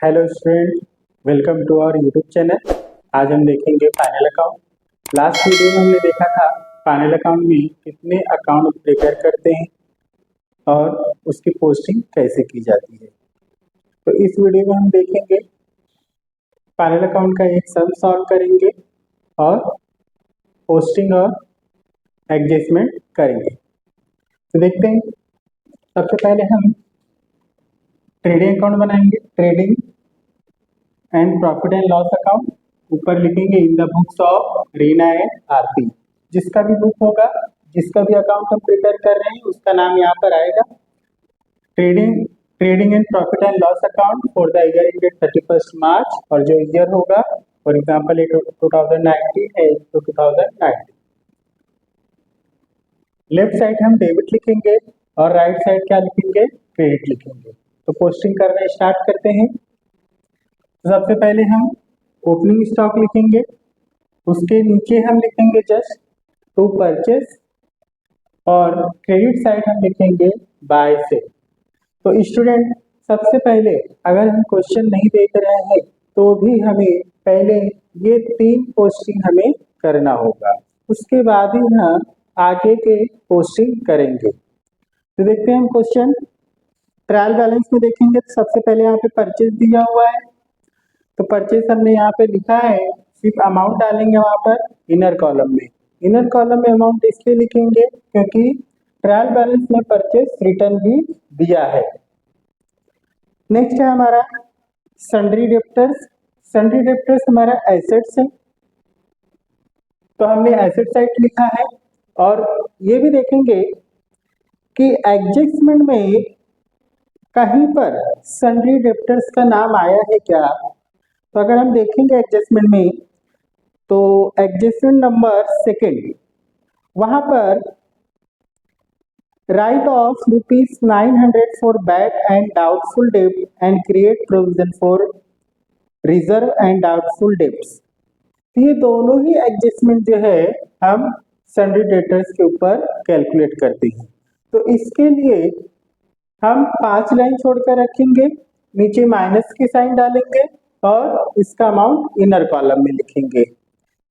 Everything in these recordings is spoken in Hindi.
Hello student, welcome to our YouTube channel. आज हम देखेंगे फाइनल अकाउंट। लास्ट वीडियो में हमने देखा था फाइनल अकाउंट में कितने अकाउंट प्रिपेयर करते हैं और उसकी पोस्टिंग कैसे की जाती है। तो इस वीडियो में हम देखेंगे फाइनल अकाउंट का एक सम सॉल्व करेंगे और पोस्टिंग और एडजस्टमेंट करेंगे। तो देखते हैं, सबसे पहले हम ट्रेडिंग अकाउंट बनाएंगे। Trading and profit and loss account ऊपर लिखेंगे in the books of Reena and Aarti. जिसका भी बुक होगा, जिसका भी अकाउंट हम प्रिपेयर कर रहे हैं, उसका नाम यहाँ पर आएगा। Trading and profit and loss account for the year ended 31 मार्च, और जो ईयर होगा फॉर एग्जांपल ये 2019 है तो 2019। लेफ्ट साइड हम डेबिट लिखेंगे और राइट साइड क्या लिखेंगे, क्रेडिट लिखेंगे। तो पोस्टिंग करना स्टार्ट करते हैं। तो सबसे पहले हम ओपनिंग स्टॉक लिखेंगे, उसके नीचे हम लिखेंगे जस्ट टू परचेस, और क्रेडिट साइड हम लिखेंगे बाय सेल। तो स्टूडेंट, सबसे पहले अगर हम क्वेश्चन नहीं देख रहे हैं तो भी हमें पहले ये 3 पोस्टिंग हमें करना होगा, उसके बाद ही हम आगे के पोस्टिंग करेंगे। तो देखते हैं हम क्वेश्चन। ट्रायल बैलेंस में देखेंगे तो सबसे पहले यहाँ पे परचेज दिया हुआ है, तो परचेज हमने यहाँ पे लिखा है, सिर्फ अमाउंट डालेंगे वहाँ पर इनर कॉलम में। इनर कॉलम में अमाउंट इसलिए लिखेंगे क्योंकि ट्रायल बैलेंस में परचेज रिटर्न भी दिया है। नेक्स्ट है हमारा सन्ड्री डेप्टर्स। सन्ड्री डेप्टर्स हमारा एसेट्स है, तो हमने एसेट साइड लिखा है। और ये भी देखेंगे कि एडजस्टमेंट में कहीं पर सन्ड्री डेप्टर्स का नाम आया है क्या। तो अगर हम देखेंगे एडजस्टमेंट में, तो एडजस्टमेंट नंबर 2 वहां पर write off ₹900 for bad and doubtful डेब्ट and create provision for reserve and doubtful debts. ये दोनों ही एडजस्टमेंट जो है हम सन्ड्री डेब्टर्स के ऊपर कैलकुलेट करते हैं। तो इसके लिए हम 5 लाइन छोड़कर रखेंगे, नीचे माइनस की साइन डालेंगे और इसका अमाउंट इनर कॉलम में लिखेंगे।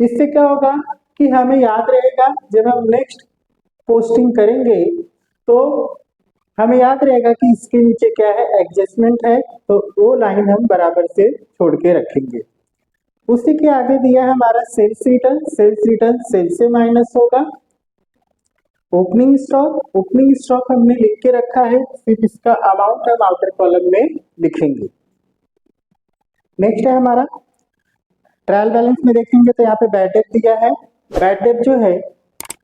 इससे क्या होगा कि हमें याद रहेगा, जब हम नेक्स्ट पोस्टिंग करेंगे तो हमें याद रहेगा कि इसके नीचे क्या है, एडजस्टमेंट है, तो वो लाइन हम बराबर से छोड़ के रखेंगे। उसी के आगे दिया है हमारा sales return. Sales return sale से माइनस होगा। ओपनिंग स्टॉक हमने लिख के रखा है, सिर्फ इसका अमाउंट हम आउटर कॉलम में लिखेंगे। नेक्स्ट है हमारा ट्रायल बैलेंस में देखेंगे तो यहाँ पे बैड डेट दिया है। बैड डेट जो है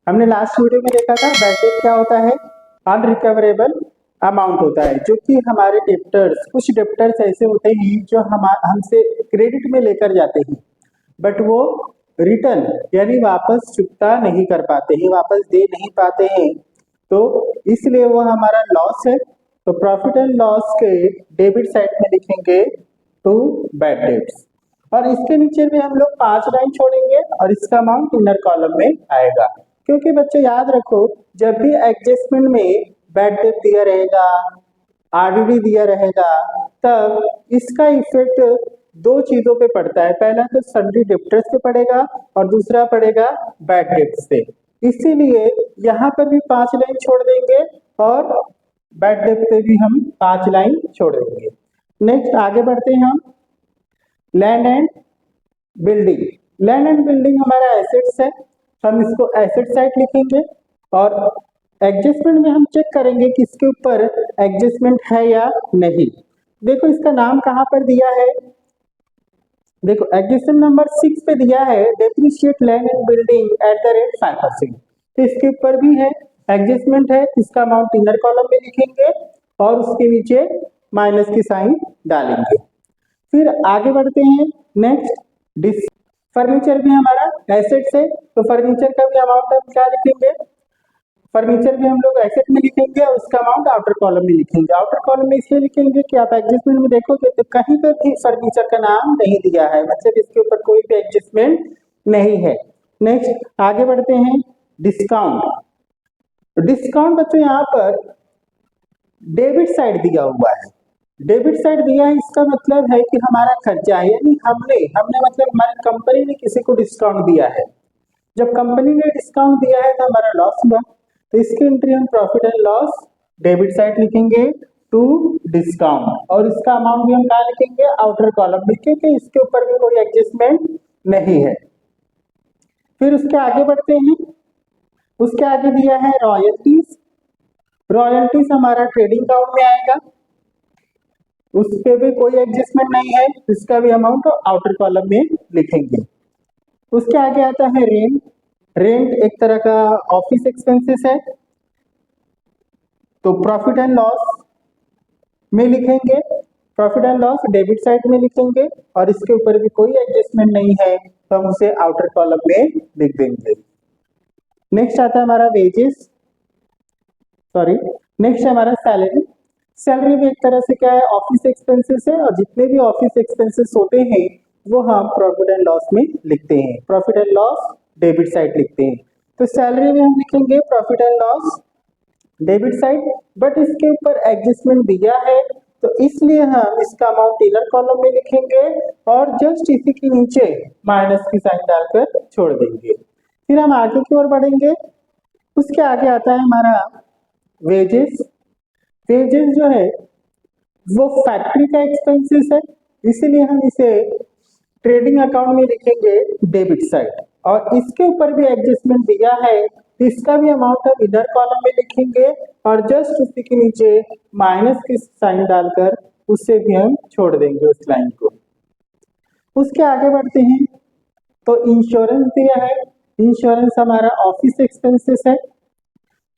हमने लास्ट वीडियो में देखा था, बैड डेट क्या होता है, अनरिकवरेबल अमाउंट होता है, जो कि हमारे डेप्टर्स, कुछ डेप्टर्स ऐसे होते हैं जो हमसे क्रेडिट में लेकर जाते हैं बट वो रिटर्न यानी वापस चुकता नहीं कर पाते हैं, वापस दे नहीं पाते हैं, तो इसलिए वो हमारा लॉस है। तो प्रॉफिट एंड लॉस के डेबिट साइड में लिखेंगे टू बैड डेट्स, और इसके नीचे भी हम लोग 5 लाइन छोड़ेंगे और इसका अमाउंट इनर कॉलम में आएगा। क्योंकि बच्चे याद रखो, जब भी एडजस्टमेंट में बैड डेट दिया रहेगा, आरडीडी दिया रहेगा, तब इसका इफेक्ट 2 चीजों पे पड़ता है। पहला तो सन्ड्री डेप्टर्स पे पड़ेगा और दूसरा पड़ेगा बैड डेट्स पे। इसीलिए यहाँ पर भी 5 लाइन छोड़ देंगे और बैड डेट पे भी हम 5 लाइन छोड़ देंगे। नेक्स्ट आगे बढ़ते हैं हम। Land and building. Land and building हमारा एसेट्स है, हम इसको एसेट साइड लिखेंगे और एडजस्टमेंट में हम चेक करेंगे कि इसके ऊपर एडजस्टमेंट है या नहीं। देखो इसका नाम कहाँ पर दिया है, देखो एडजस्टमेंट नंबर 6 पे दिया है, depreciate land and building at the rate 5%। तो इसके ऊपर भी है, एडजस्टमेंट है, इसका अमाउंट इनर कॉलम में लिखेंगे और उसके नीचे माइनस की साइन डालेंगे। फिर आगे बढ़ते हैं। नेक्स्ट फर्नीचर भी हमारा एसेट्स है, तो फर्नीचर का भी अमाउंट हम क्या लिखेंगे, फर्नीचर भी हम लोग एसेट में लिखेंगे और उसका अमाउंट आउटर कॉलम में लिखेंगे। आउटर कॉलम में इसलिए लिखेंगे कि आप एडजस्टमेंट में देखोगे तो कहीं पर भी फर्नीचर का नाम नहीं दिया है, मतलब इसके ऊपर कोई भी एडजस्टमेंट नहीं है। नेक्स्ट आगे बढ़ते हैं। डिस्काउंट बच्चों यहाँ पर डेबिट साइड दिया हुआ है, डेबिट साइड दिया है, इसका मतलब है कि हमारा खर्चा है, यानी हमने हमने मतलब हमारी कंपनी ने किसी को डिस्काउंट दिया है। जब कंपनी ने डिस्काउंट दिया है तो हमारा लॉस हुआ, तो इसकी एंट्री हम profit and loss debit side लिखेंगे टू डिस्काउंट, और इसका अमाउंट भी हम कहाँ लिखेंगे, आउटर कॉलम में, क्योंकि इसके ऊपर भी कोई एडजस्टमेंट नहीं है। फिर उसके आगे बढ़ते हैं, उसके आगे दिया है रॉयल्टीज। रॉयल्टीज हमारा ट्रेडिंग अकाउंट में आएगा, उस पे भी कोई एडजस्टमेंट नहीं है, इसका भी अमाउंट आउटर कॉलम में लिखेंगे। उसके आगे आता है रेंट। रेंट एक तरह का ऑफिस एक्सपेंसेस है, तो प्रॉफिट एंड लॉस में लिखेंगे, profit and loss debit side में लिखेंगे, और इसके ऊपर भी कोई एडजस्टमेंट नहीं है तो हम उसे आउटर कॉलम में लिख देंगे। नेक्स्ट आता है हमारा वेजेस, सॉरी नेक्स्ट है हमारा सैलरी। सैलरी भी एक तरह से क्या है, ऑफिस एक्सपेंसेस है, और जितने भी ऑफिस एक्सपेंसेस होते हैं वो हम प्रॉफिट एंड लॉस में लिखते हैं, profit and loss debit side लिखते हैं। तो सैलरी में हम लिखेंगे profit and loss debit side, but इसके ऊपर एडजस्टमेंट दिया है तो इसलिए हम इसका अमाउंट इनर कॉलम में लिखेंगे और जस्ट इसी के नीचे माइनस की साइन डालकर छोड़ देंगे। फिर हम आगे की ओर बढ़ेंगे, उसके आगे आता है हमारा वेजेस। वेजेस जो है वो फैक्ट्री का एक्सपेंसेस है, इसीलिए हम इसे ट्रेडिंग अकाउंट में लिखेंगे डेबिट साइड, और इसके ऊपर भी एडजस्टमेंट दिया है, इसका भी अमाउंट हम इधर कॉलम में लिखेंगे और जस्ट उसी के नीचे माइनस की साइन डालकर उससे भी हम छोड़ देंगे उस लाइन को। उसके आगे बढ़ते हैं, तो इंश्योरेंस दिया है। इंश्योरेंस हमारा ऑफिस एक्सपेंसेस है,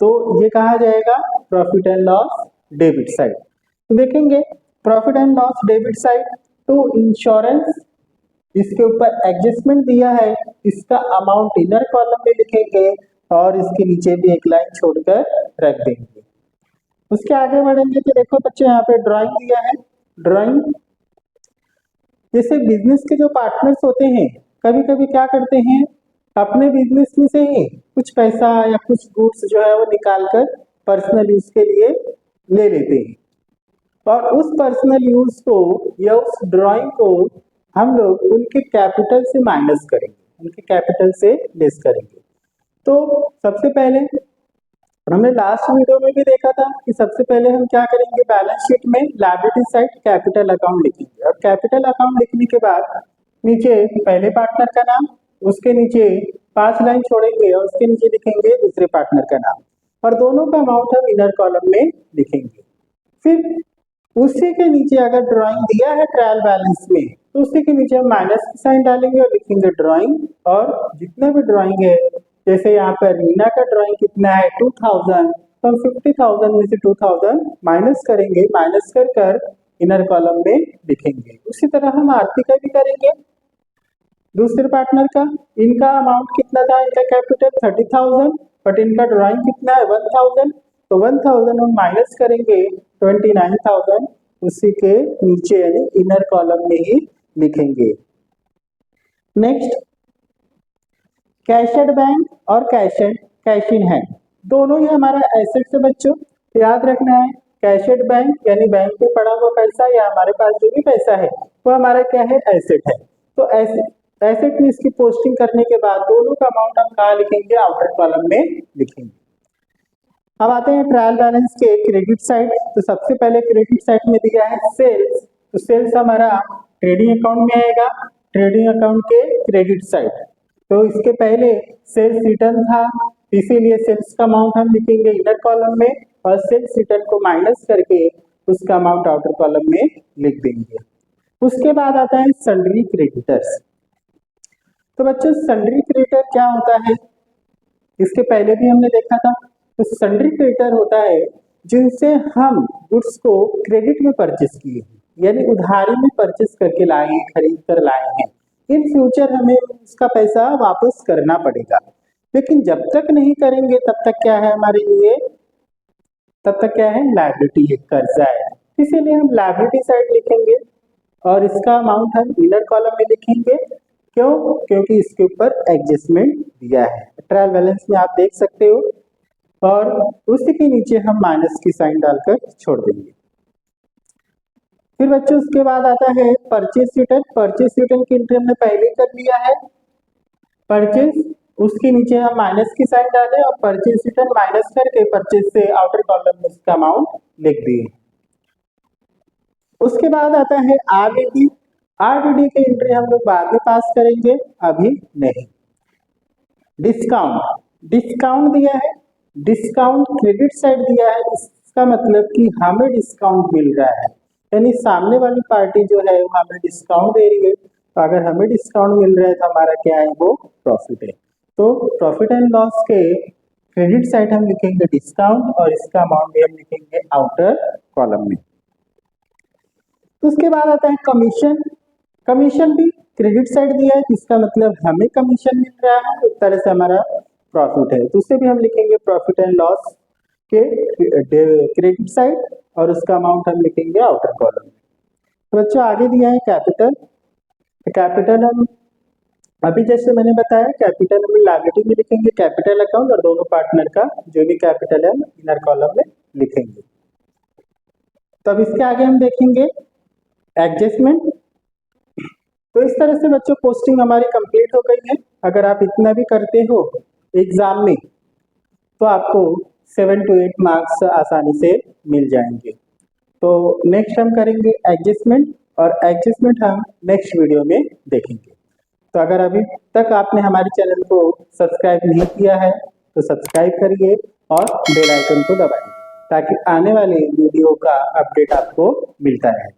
तो ये कहा जाएगा profit and loss debit side. तो देखेंगे profit and loss debit side to insurance, इसके ऊपर एडजस्टमेंट दिया है, इसका अमाउंट इनर कॉलम में लिखेंगे और इसके नीचे भी एक लाइन छोड़कर रख देंगे। उसके आगे बढ़ेंगे तो देखो बच्चे यहाँ पे ड्राइंग दिया है। ड्राइंग जैसे बिजनेस के जो पार्टनर्स होते हैं कभी कभी क्या करते हैं, अपने बिजनेस में से ही कुछ पैसा या कुछ गुड्स जो है वो निकाल कर पर्सनल यूज के लिए ले लेते हैं, और उस पर्सनल यूज को या उस ड्राइंग को हम लोग उनके कैपिटल से माइनस करेंगे, उनके कैपिटल से लेस करेंगे। तो सबसे पहले हमने लास्ट वीडियो में भी देखा था कि सबसे पहले हम क्या करेंगे, बैलेंस शीट में लायबिलिटी साइड कैपिटल अकाउंट लिखेंगे, और कैपिटल अकाउंट लिखने के बाद नीचे पहले पार्टनर का नाम, उसके नीचे 5 लाइन छोड़ेंगे और उसके नीचे लिखेंगे दूसरे पार्टनर का नाम, और दोनों का अमाउंट हम इनर कॉलम में लिखेंगे। फिर उसी के नीचे अगर ड्राइंग दिया है ट्रायल बैलेंस में तो उसी के नीचे हम माइनस की साइन डालेंगे और लिखेंगे ड्राइंग, और जितना भी ड्राइंग है, जैसे यहाँ पर रीना का ड्राइंग कितना है 2000, तो हम 50,000 में से 2000 माइनस करेंगे, माइनस कर कर इनर कॉलम में लिखेंगे। उसी तरह हम आरती का भी करेंगे, दूसरे पार्टनर का, इनका अमाउंट कितना था, इनका कैपिटल 30,000, बट इनका ड्राइंग कितना है 1000, तो 1000 हम माइनस करेंगे 29,000, उसी के नीचे यानी इनर कॉलम में ही लिखेंगे। नेक्स्ट कैश एट बैंक और कैश इन हैंड, दोनों ही हमारा एसेट से बच्चों, याद रखना है कैश एट बैंक यानी बैंक में पड़ा हुआ पैसा या हमारे पास जो भी पैसा है वो हमारा क्या है, एसेट है। तो एसेट में इसकी पोस्टिंग करने के बाद दोनों का अमाउंट हम कहाँ लिखेंगे, आउटर कॉलम में लिखेंगे। अब आते हैं ट्रायल बैलेंस के क्रेडिट साइड, तो सबसे पहले क्रेडिट साइड में दिया है सेल्स, तो सेल्स हमारा ट्रेडिंग अकाउंट में आएगा, ट्रेडिंग अकाउंट के क्रेडिट साइड, तो इसके पहले सेल्स रिटर्न था, इसीलिए सेल्स का अमाउंट हम लिखेंगे इनर कॉलम में और सेल्स रिटर्न को माइनस करके उसका अमाउंट आउटर कॉलम में लिख देंगे। उसके बाद आता है सन्ड्री क्रेडिटर्स। तो बच्चों सन्ड्री क्रेडिटर क्या होता है, इसके पहले भी हमने देखा था। तो सन्ड्री क्रेडिटर होता है जिनसे हम गुड्स को क्रेडिट में परचेस किए हैं, यानी उधारी में परचेस करके लाए हैं, खरीद कर लाए हैं, इन फ्यूचर हमें उसका पैसा वापस करना पड़ेगा, लेकिन जब तक नहीं करेंगे तब तक क्या है हमारे लिए, तब तक क्या है, लायबिलिटी है, कर्जा है, इसीलिए हम लायबिलिटी साइड लिखेंगे और इसका अमाउंट हम इनर कॉलम में लिखेंगे। क्यों, क्योंकि इसके ऊपर एडजस्टमेंट दिया है, ट्रायल बैलेंस में आप देख सकते हो, और उसी के नीचे हम माइनस की साइन डालकर छोड़ देंगे। फिर बच्चों उसके बाद आता है परचेस रिटर्न। परचेस रिटर्न की एंट्री हमने पहले ही कर लिया है। परचेस, उसके नीचे हम माइनस की साइन डालें और परचेस रिटर्न माइनस करके परचेस से आउटर कॉलम में इसका अमाउंट लिख दिए। उसके बाद आता है आरडीडी। आरडीडी की एंट्री हम लोग बाद में पास करेंगे, अभी नहीं। डिस्काउंट, डिस्काउंट दिया है, डिस्काउंट क्रेडिट साइड दिया है, इसका मतलब कि हमें डिस्काउंट मिल रहा है, यानी सामने वाली पार्टी जो है वो हमें डिस्काउंट दे रही है। तो अगर हमें डिस्काउंट मिल रहा है तो हमारा क्या है, वो प्रॉफिट है। तो प्रॉफिट एंड लॉस के क्रेडिट साइड हम लिखेंगे डिस्काउंट और इसका अमाउंट भी हम लिखेंगे आउटर कॉलम में। उसके बाद आता है कमीशन। कमीशन भी क्रेडिट साइड दिया है, इसका मतलब हमें कमीशन मिल रहा है, एक तरह से हमारा प्रॉफिट है, तो उसे भी हम लिखेंगे प्रॉफिट एंड लॉस के क्रेडिट साइड और उसका अमाउंट हम लिखेंगे आउटर कॉलम में। तो बच्चों आगे दिया है कैपिटल। कैपिटल हम अभी जैसे मैंने बताया, कैपिटल हम लायबिलिटी में लिखेंगे कैपिटल अकाउंट और दोनों पार्टनर का जो भी कैपिटल है इनर कॉलम में लिखेंगे। तो अब इसके आगे हम देखेंगे एडजस्टमेंट। तो इस तरह से बच्चों पोस्टिंग हमारी कंप्लीट हो गई है। अगर आप इतना भी करते हो एग्जाम में तो आपको 7 to 8 मार्क्स आसानी से मिल जाएंगे। तो नेक्स्ट हम करेंगे एडजस्टमेंट और एडजस्टमेंट हम नेक्स्ट वीडियो में देखेंगे। तो अगर अभी तक आपने हमारे चैनल को सब्सक्राइब नहीं किया है तो सब्सक्राइब करिए और बेल आइकन को दबाइए ताकि आने वाले वीडियो का अपडेट आपको मिलता रहे।